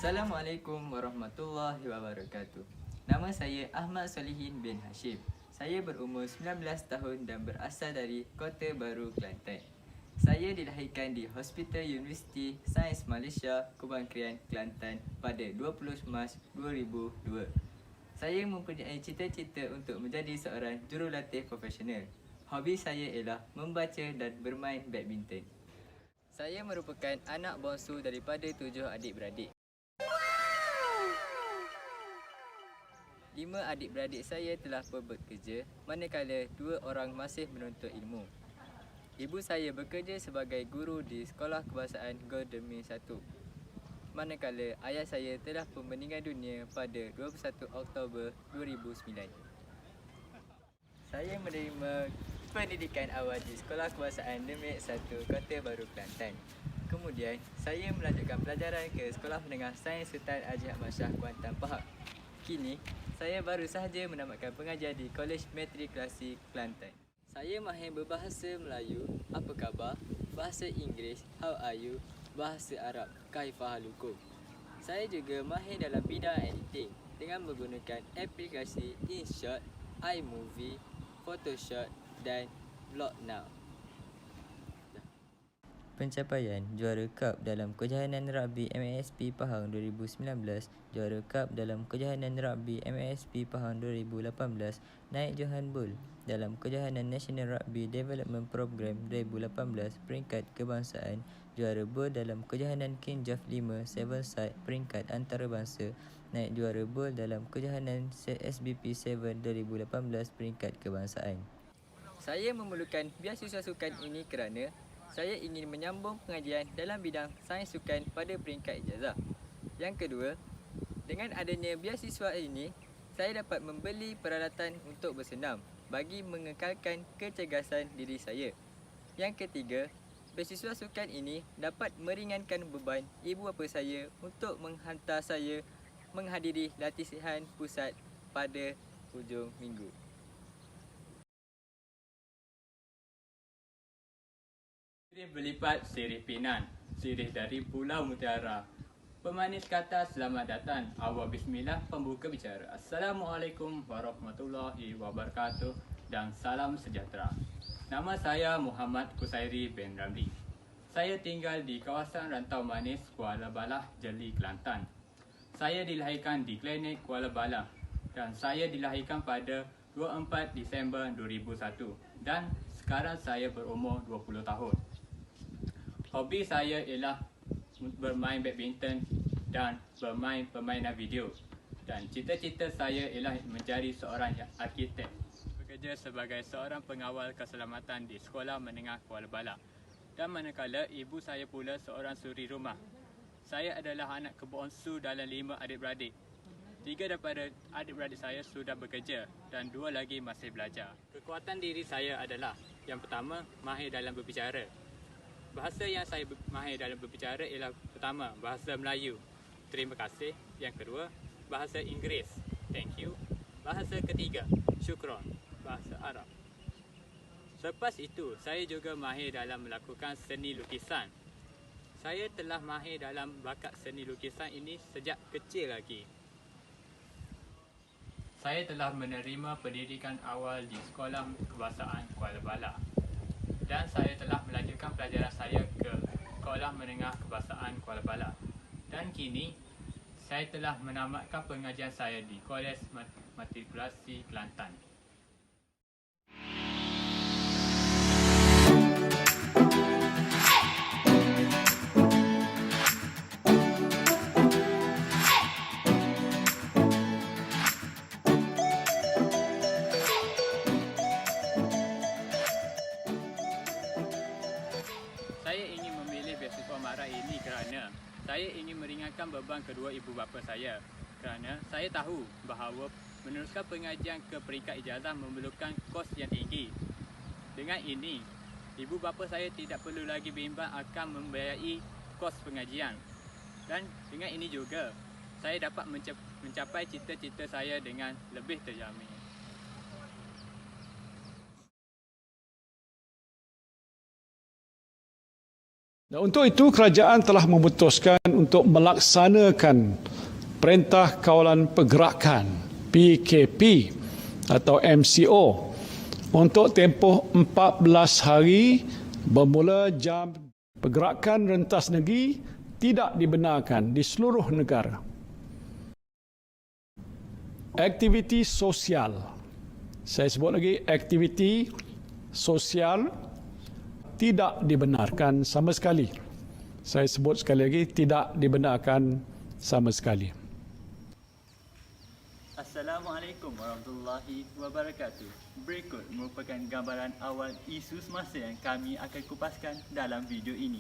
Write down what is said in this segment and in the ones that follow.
Assalamualaikum warahmatullahi wabarakatuh. Nama saya Ahmad Solihin bin Hashim. Saya berumur 19 tahun dan berasal dari Kota Baru, Kelantan. Saya dilahirkan di Hospital Universiti Sains Malaysia, Kubang Krian, Kelantan pada 20 Mac 2002. Saya mempunyai cita-cita untuk menjadi seorang jurulatih profesional. Hobi saya ialah membaca dan bermain badminton. Saya merupakan anak bongsu daripada 7 adik-beradik. 5 adik-beradik saya telah pun bekerja, manakala 2 orang masih menuntut ilmu. Ibu saya bekerja sebagai guru di Sekolah Kebangsaan Golden Mile 1. Manakala ayah saya telah pun meninggal dunia pada 21 Oktober 2009. Saya menerima pendidikan awal di Sekolah Kebangsaan Demik 1 Kota Baru, Kelantan. Kemudian, saya melanjutkan pelajaran ke Sekolah Menengah Sains Sultan Haji Ahmad Shah Kuantan, Pahang. Kini, saya baru sahaja menamatkan pengajian di Kolej Matrikulasi Kelantan. Saya mahir berbahasa Melayu, apa khabar, bahasa Inggeris, how are you, bahasa Arab, kaifa halukum. Saya juga mahir dalam bidang editing dengan menggunakan aplikasi InShot, iMovie, Photoshop dan Vlognow. Pencapaian Juara Cup dalam Kejohanan Rugby MASP Pahang 2019, Juara Cup dalam Kejohanan Rugby MASP Pahang 2018, naik Johan Bull dalam Kejohanan National Rugby Development Program 2018 peringkat kebangsaan, Juara Bull dalam Kejohanan King George 5 Seven Side peringkat antarabangsa, naik Juara Bull dalam Kejohanan SBP 7 2018 peringkat kebangsaan. Saya memerlukan beasiswa sukan ini kerana saya ingin menyambung pengajian dalam bidang sains sukan pada peringkat ijazah. Yang kedua, dengan adanya beasiswa ini, saya dapat membeli peralatan untuk bersenam bagi mengekalkan kecergasan diri saya. Yang ketiga, beasiswa sukan ini dapat meringankan beban ibu bapa saya untuk menghantar saya menghadiri latihan pusat pada hujung minggu. Sirih berlipat, sirih pinan, sirih dari Pulau Mutiara. Pemanis kata selamat datang. Awal bismillah pembuka bicara. Assalamualaikum warahmatullahi wabarakatuh dan salam sejahtera. Nama saya Muhammad Kusairi bin Ramli. Saya tinggal di kawasan Rantau Manis, Kuala Balah, Jeli, Kelantan. Saya dilahirkan di Klinik Kuala Balah dan saya dilahirkan pada 24 Disember 2001 dan sekarang saya berumur 20 tahun. Hobi saya ialah bermain badminton dan bermain permainan video. Dan cita-cita saya ialah menjadi seorang arkitek. Bekerja sebagai seorang pengawal keselamatan di Sekolah Menengah Kuala Balah. Dan manakala ibu saya pula seorang suri rumah. Saya adalah anak kebongsu dalam 5 adik-beradik. 3 daripada adik-beradik saya sudah bekerja dan 2 lagi masih belajar. Kekuatan diri saya adalah yang pertama, mahir dalam berbicara. Bahasa yang saya mahir dalam berbicara ialah pertama, bahasa Melayu, terima kasih. Yang kedua, bahasa Inggeris, thank you. Bahasa ketiga, syukron, bahasa Arab. Selepas itu, saya juga mahir dalam melakukan seni lukisan. Saya telah mahir dalam bakat seni lukisan ini sejak kecil lagi. Saya telah menerima pendidikan awal di Sekolah Kebangsaan Kuala Balah. Dan saya telah melanjutkan pelajaran saya ke Sekolah Menengah Kebangsaan Kuala Balah. Dan kini, saya telah menamatkan pengajian saya di Kolej Matrikulasi Kelantan. Saya ingin memilih beasiswa MARA ini kerana saya ingin meringankan beban kedua ibu bapa saya. Kerana saya tahu bahawa meneruskan pengajian ke peringkat ijazah memerlukan kos yang tinggi. Dengan ini, ibu bapa saya tidak perlu lagi bimbang akan membiayai kos pengajian. Dan dengan ini juga, saya dapat mencapai cita-cita saya dengan lebih terjamin. Dan untuk itu, kerajaan telah memutuskan untuk melaksanakan Perintah Kawalan Pergerakan PKP atau MCO untuk tempoh 14 hari bermula jam. Pergerakan rentas negeri tidak dibenarkan di seluruh negara. Aktiviti sosial. Saya sebut lagi, aktiviti sosial tidak dibenarkan sama sekali. Saya sebut sekali lagi, tidak dibenarkan sama sekali. Assalamualaikum warahmatullahi wabarakatuh. Berikut merupakan gambaran awal isu semasa yang kami akan kupaskan dalam video ini.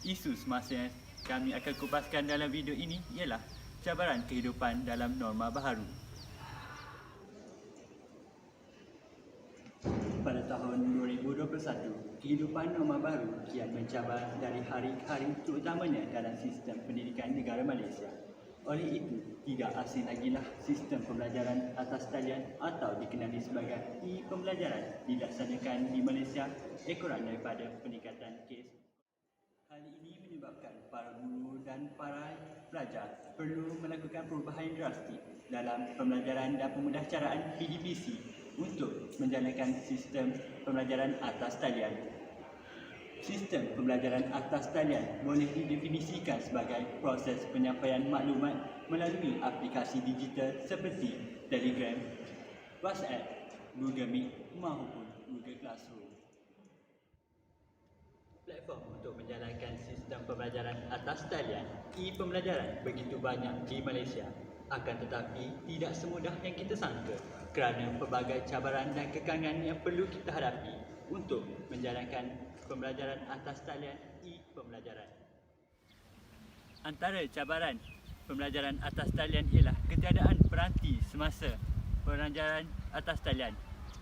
Isu semasa yang kami akan kupaskan dalam video ini ialah cabaran kehidupan dalam norma baharu. Pada tahun 2021, kehidupan norma baru kian mencabar dari hari ke hari, terutamanya dalam sistem pendidikan negara Malaysia. Oleh itu, tidak asing lagilah sistem pembelajaran atas talian atau dikenali sebagai e-pembelajaran dilaksanakan di Malaysia ekoran daripada peningkatan kes. Hal ini menyebabkan para guru dan para pelajar perlu melakukan perubahan drastik dalam pembelajaran dan pemudahcaraan PDPC untuk menjalankan sistem pembelajaran atas talian. Sistem pembelajaran atas talian boleh didefinisikan sebagai proses penyampaian maklumat melalui aplikasi digital seperti Telegram, WhatsApp, Google Meet maupun Google Classroom. Platform untuk menjalankan sistem pembelajaran atas talian e-pembelajaran begitu banyak di Malaysia. Akan tetapi tidak semudah yang kita sangka kerana pelbagai cabaran dan kekangan yang perlu kita hadapi untuk menjalankan pembelajaran atas talian e-pembelajaran. Antara cabaran pembelajaran atas talian ialah ketiadaan peranti semasa pembelajaran atas talian.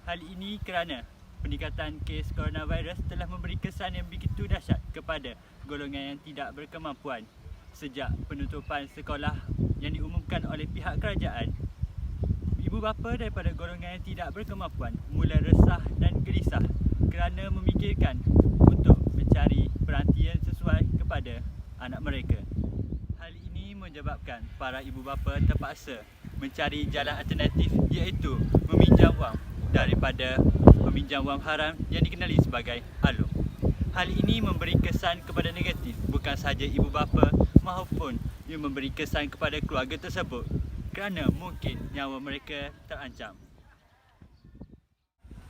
Hal ini kerana peningkatan kes coronavirus telah memberi kesan yang begitu dahsyat kepada golongan yang tidak berkemampuan. Sejak penutupan sekolah yang diumumkan oleh pihak kerajaan, ibu bapa daripada golongan yang tidak berkemampuan mula resah dan gelisah kerana memikirkan untuk mencari peranti yang sesuai kepada anak mereka. Hal ini menyebabkan para ibu bapa terpaksa mencari jalan alternatif, iaitu meminjam wang daripada peminjam wang haram yang dikenali sebagai alung. Hal ini memberi kesan kepada negatif bukan sahaja ibu bapa maupun ia memberi kesan kepada keluarga tersebut kerana mungkin nyawa mereka terancam.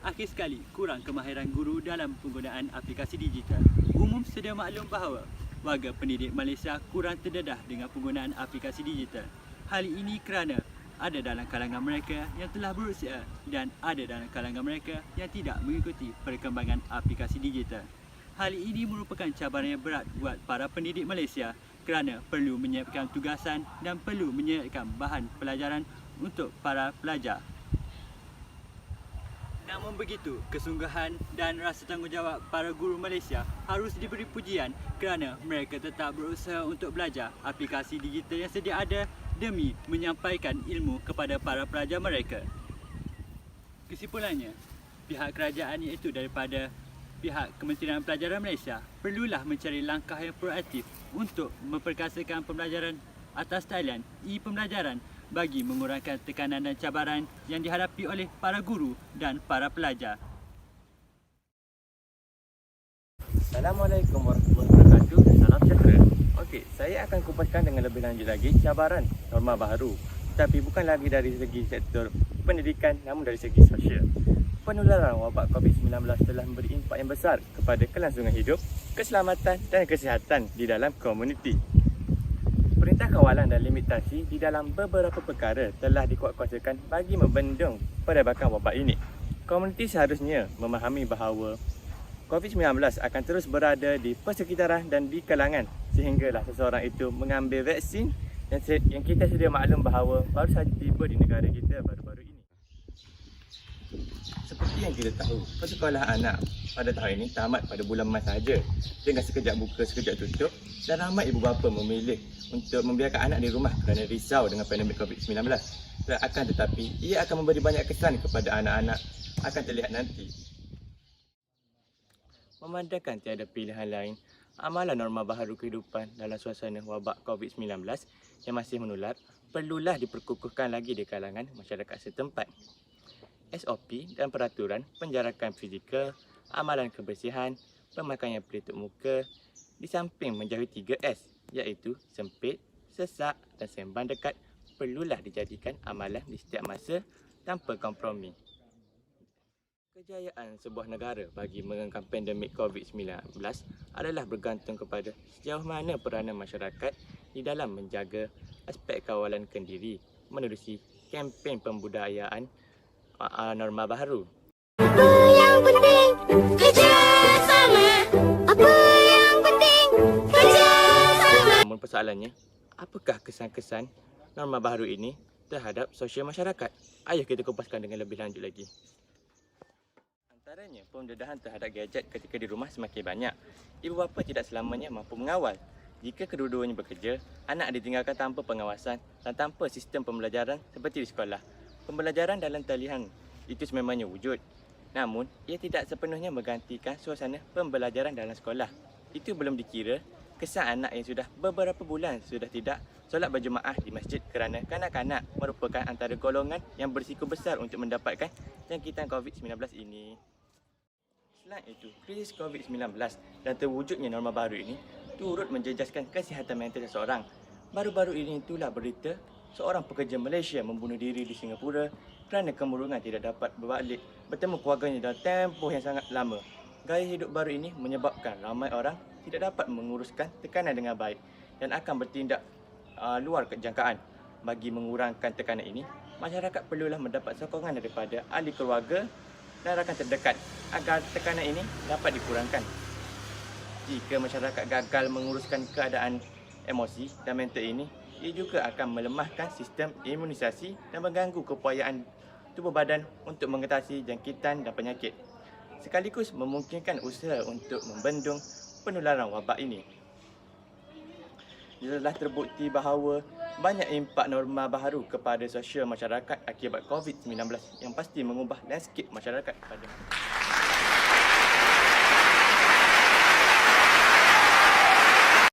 Akhir sekali, kurang kemahiran guru dalam penggunaan aplikasi digital. Umum sedia maklum bahawa warga pendidik Malaysia kurang terdedah dengan penggunaan aplikasi digital. Hal ini kerana ada dalam kalangan mereka yang telah berusia dan ada dalam kalangan mereka yang tidak mengikuti perkembangan aplikasi digital. Hal ini merupakan cabaran yang berat buat para pendidik Malaysia kerana perlu menyiapkan tugasan dan perlu menyiapkan bahan pelajaran untuk para pelajar. Namun begitu, kesungguhan dan rasa tanggungjawab para guru Malaysia harus diberi pujian kerana mereka tetap berusaha untuk belajar aplikasi digital yang sedia ada demi menyampaikan ilmu kepada para pelajar mereka. Kesimpulannya, pihak kerajaan iaitu daripada pihak Kementerian Pelajaran Malaysia perlulah mencari langkah yang proaktif untuk memperkasakan pembelajaran atas talian e-pembelajaran bagi mengurangkan tekanan dan cabaran yang dihadapi oleh para guru dan para pelajar. Assalamualaikum warahmatullahi wabarakatuh. Salam sejahtera. Okey, saya akan kupaskan dengan lebih lanjut lagi cabaran norma baharu, tetapi bukan lagi dari segi sektor pendidikan namun dari segi sosial. Penularan wabak COVID-19 telah memberi impak yang besar kepada kelangsungan hidup, keselamatan dan kesihatan di dalam komuniti. Perintah kawalan dan limitasi di dalam beberapa perkara telah dikuatkuasakan bagi membendung perebakan wabak ini. Komuniti seharusnya memahami bahawa COVID-19 akan terus berada di persekitaran dan di kalangan sehinggalah seseorang itu mengambil vaksin yang kita sedia maklum bahawa baru saja tiba di negara kita baru-baru ini. Seperti yang kita tahu, persekolahan anak pada tahun ini tamat pada bulan Mac sahaja dengan sekejap buka sekejap tutup dan ramai ibu bapa memilih untuk membiarkan anak di rumah kerana risau dengan pandemik COVID-19. Akan tetapi, ia akan memberi banyak kesan kepada anak-anak akan terlihat nanti. Memandangkan tiada pilihan lain, amalan norma baharu kehidupan dalam suasana wabak COVID-19 yang masih menular perlulah diperkukuhkan lagi di kalangan masyarakat setempat. SOP dan peraturan penjarakan fizikal, amalan kebersihan, pemakaian pelitup muka, di samping menjauhi 3S iaitu sempit, sesak dan sembang dekat perlulah dijadikan amalan di setiap masa tanpa kompromi. Kejayaan sebuah negara bagi mengengkang pandemik COVID-19 adalah bergantung kepada sejauh mana peranan masyarakat di dalam menjaga aspek kawalan kendiri menerusi kempen pembudayaan norma baharu. Apa yang penting kerjasama. Apa yang penting kerjasama. Namun persoalannya, apakah kesan-kesan norma baharu ini terhadap sosial masyarakat? Ayuh kita kupaskan dengan lebih lanjut lagi. Antaranya, pendedahan terhadap gadget ketika di rumah semakin banyak. Ibu bapa tidak selamanya mampu mengawal. Jika kedua-duanya bekerja, anak ditinggalkan tanpa pengawasan dan tanpa sistem pembelajaran seperti di sekolah. Pembelajaran dalam talian itu sememangnya wujud. Namun, ia tidak sepenuhnya menggantikan suasana pembelajaran dalam sekolah. Itu belum dikira kesan anak yang sudah beberapa bulan sudah tidak solat berjemaah di masjid kerana kanak-kanak merupakan antara golongan yang berisiko besar untuk mendapatkan jangkitan COVID-19 ini. Selain itu, krisis COVID-19 dan terwujudnya norma baru ini turut menjejaskan kesihatan mental seseorang. Baru-baru ini itulah berita seorang pekerja Malaysia membunuh diri di Singapura kerana kemurungan tidak dapat berbalik bertemu keluarganya dalam tempoh yang sangat lama. Gaya hidup baru ini menyebabkan ramai orang tidak dapat menguruskan tekanan dengan baik dan akan bertindak luar kejangkaan. Bagi mengurangkan tekanan ini, masyarakat perlulah mendapat sokongan daripada ahli keluarga dan rakan terdekat agar tekanan ini dapat dikurangkan. Jika masyarakat gagal menguruskan keadaan emosi dan mental ini, ia juga akan melemahkan sistem imunisasi dan mengganggu keupayaan tubuh badan untuk mengatasi jangkitan dan penyakit, sekaligus memungkinkan usaha untuk membendung penularan wabak ini. Telah terbukti bahawa banyak impak norma baharu kepada sosial masyarakat akibat COVID-19 yang pasti mengubah landscape masyarakat pada